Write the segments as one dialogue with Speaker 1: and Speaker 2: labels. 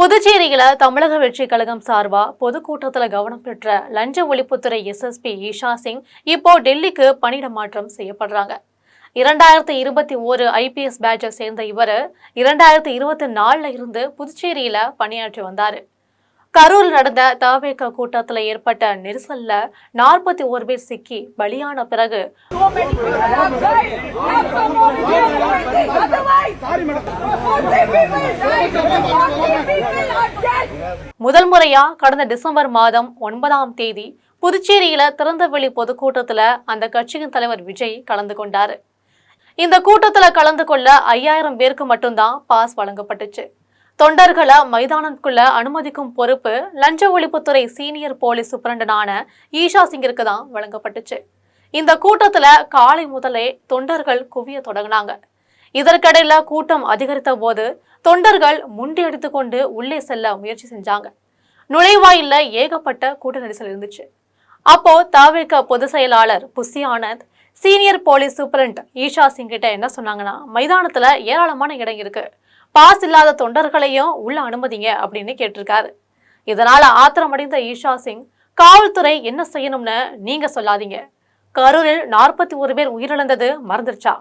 Speaker 1: புதுச்சேரியில தமிழக வெற்றி கழகம் சார்பா பொதுக்கூட்டத்துல கவனம் பெற்ற லஞ்ச ஒழிப்புத்துறை எஸ்எஸ்பி ஈஷா சிங் இப்போ டெல்லிக்கு பணியிட மாற்றம் செய்யப்படுறாங்க. 2021 ஐபிஎஸ் பேட்சை சேர்ந்த இவர் 2024 இருந்து புதுச்சேரியில பணியாற்றி வந்தாரு. கரூர் நடந்த தவேக கூட்டத்துல ஏற்பட்ட நெரிசல்ல 41 பேர் சிக்கி பலியான பிறகு முதல் முறையா கடந்த டிசம்பர் மாதம் 9ஆம் தேதி புதுச்சேரியில திறந்தவெளி பொதுக்கூட்டத்துல அந்த கட்சியின் தலைவர் விஜய் கலந்து கொண்டாரு. இந்த கூட்டத்துல கலந்து கொள்ள 5000 பேருக்கு மட்டும்தான் பாஸ் வழங்கப்பட்டுச்சு. தொண்டர்களை மைதானத்துக்குள்ள அனுமதிக்கும் பொறுப்பு லஞ்ச ஒழிப்புத்துறை சீனியர் போலீஸ் சூப்பரண்டனான ஈஷா சிங்கிற்கு தான் வழங்கப்பட்டுச்சு. இந்த கூட்டத்துல காலை முதலே தொண்டர்கள் குவிய தொடங்கினாங்க. இதற்கிடையில கூட்டம் அதிகரித்த போது தொண்டர்கள் முண்டி அடித்து கொண்டு உள்ளே செல்ல முயற்சி செஞ்சாங்க. நுழைவாயில ஏகப்பட்ட கூட்ட நெரிசல் இருந்துச்சு. அப்போ தவேக பொதுச் செயலாளர் Bussy Anand senior police superintendent Isha Singh கிட்ட என்ன சொன்னாங்கன்னா, மைதானத்துல ஏராளமான இடம் இருக்கு, பாஸ் இல்லாத தொண்டர்களையும் உள்ள அனுமதிங்க அப்படின்னு கேட்டிருக்காரு. இதனால ஆத்திரமடைந்த ஈஷா சிங், காவல்துறை என்ன செய்யணும்னு நீங்க சொல்லாதீங்க, கரூரில் 41 பேர் உயிரிழந்தது மறந்துருச்சா,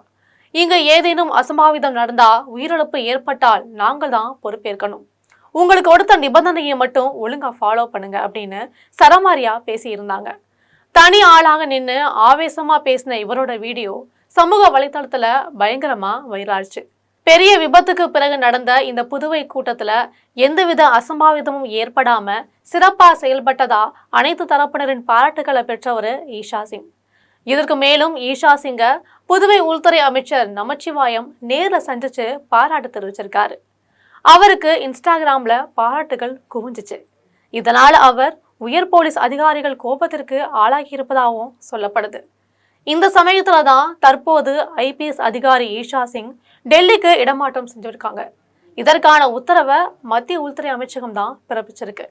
Speaker 1: இங்க ஏதேனும் அசம்பாவிதம் நடந்தா உயிரிழப்பு ஏற்பட்டால் நாங்கள் தான் பொறுப்பேற்கணும், உங்களுக்கு கொடுத்த நிபந்தனையை மட்டும் ஒழுங்கா ஃபாலோ பண்ணுங்க அப்படின்னு சரமாரியா பேசி இருந்தாங்க. தனி ஆளாக நின்று ஆவேசமா பேசின இவரோட வீடியோ சமூக வலைதளத்துல பயங்கரமா வைரலாச்சு. பெரிய விபத்துக்கு பிறகு நடந்த இந்த புதுவை கூட்டத்துல எந்தவித அசம்பாவிதமும் ஏற்படாம சிறப்பா செயல்பட்டதா அனைத்து தரப்பினரின் பாராட்டுகளை பெற்றவர் ஈஷா சிங். இதற்கு மேலும் ஈஷா சிங்க புதுவை உள்துறை அமைச்சர் நமச்சிவாயம் நேர்ல சந்திச்சு பாராட்டு தெரிவிச்சிருக்காரு. அவருக்கு இன்ஸ்டாகிராம்ல பாராட்டுகள் குவிஞ்சிச்சு. இதனால அவர் உயர் போலீஸ் அதிகாரிகள் கோபத்திற்கு ஆளாகி இருப்பதாகவும் சொல்லப்படுது. இந்த சமயத்துலதான் தற்போது ஐபிஎஸ் அதிகாரி ஈஷா சிங் டெல்லிக்கு இடமாற்றம் செஞ்சிருக்காங்க. இதற்கான உத்தரவை மத்திய உள்துறை அமைச்சகம் தான் பிறப்பிச்சிருக்கு.